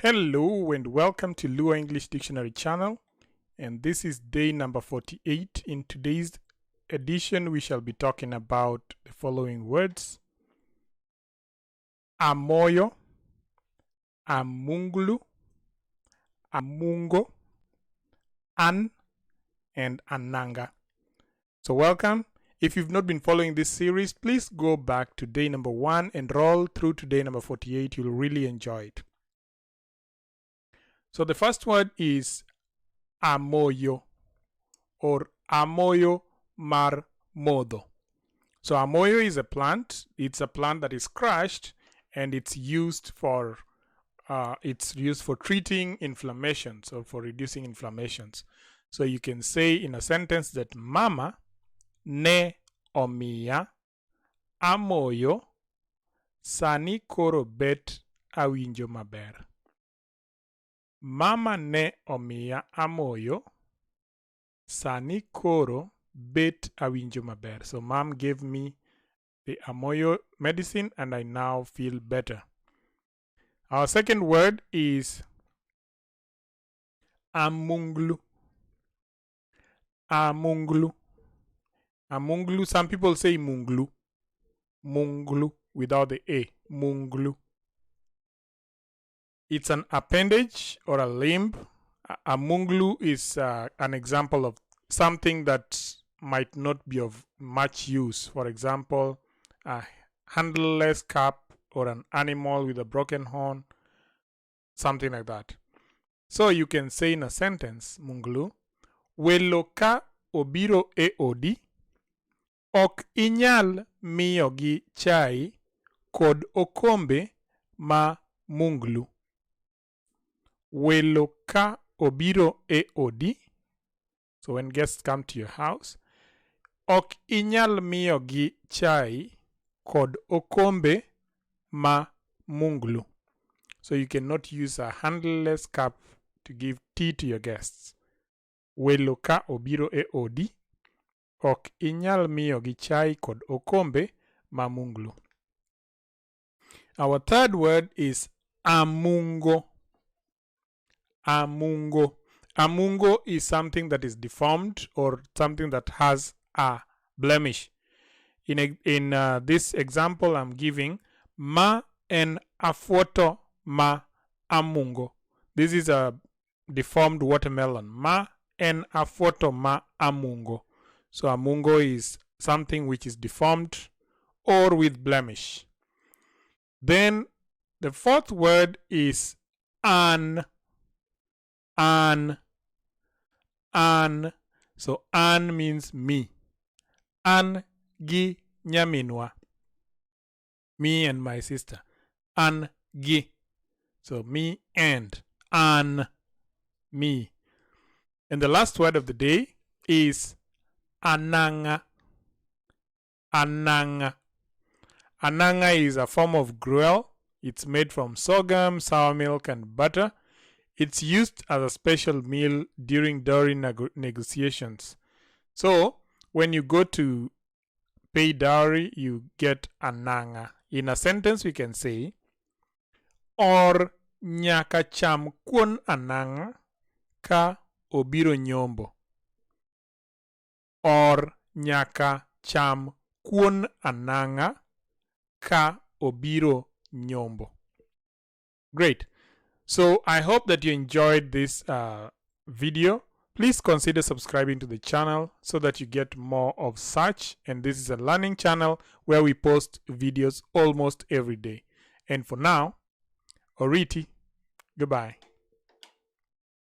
Hello and welcome to Luo English Dictionary channel, and this is day number 48. In today's edition we shall be talking about the following words: Amoyo, Amungulu, Amungo, and anang'a. So welcome. If you've not been following this series, please go back to day number 1 and roll through to day number 48. You'll really enjoy it. So the first word is Amoyo, or Amoyo mar modho. So Amoyo is a plant. It's a plant that is crushed, and it's used for treating inflammations or for reducing inflammations. So you can say in a sentence that Mama ne omiya amoyo sani koro bet awinjo maber. Mama ne omiya amoyo sani koro bet awinjo maber. So mom gave me the amoyo medicine and I now feel better. Our second word is Amungulu. Amungulu. Amungulu. Some people say munglu. Munglu without the A. Munglu. It's an appendage or a limb. A munglu is an example of something that might not be of much use. For example, a handleless calf or an animal with a broken horn, something like that. So you can say in a sentence, munglu, welo ka obiro e odi, ok inyal miyo gi chai kod okombe ma munglu. Welo ka obiro e odi. So when guests come to your house, ok inyal miyo gi chai kod okombe ma munglu. So you cannot use a handleless cup to give tea to your guests. Welo ka obiro e odi, ok inyal miyo gi chai kod okombe ma munglu. Our third word is amungo. Amungo. Amungo is something that is deformed or something that has a blemish. In this example I'm giving, ma en afuoto ma amungo. This is a deformed watermelon. Ma en afuoto ma amungo. So amungo is something which is deformed or with blemish. Then the fourth word is an. An. So an means me. An gi nyaminwa. Me and my sister. An gi. So me and. An. Me. And the last word of the day is anang'a. Anang'a. Anang'a is a form of gruel. It's made from sorghum, sour milk, and butter. It's used as a special meal during dowry negotiations. So, when you go to pay dowry, you get anang'a. In a sentence, we can say, or nyaka cham kuon anang'a ka obiro nyombo. Or nyaka cham kuon anang'a ka obiro nyombo. Great. So I hope that you enjoyed this video. Please consider subscribing to the channel so that you get more of such. And this is a learning channel where we post videos almost every day. And for now, Oriti, goodbye.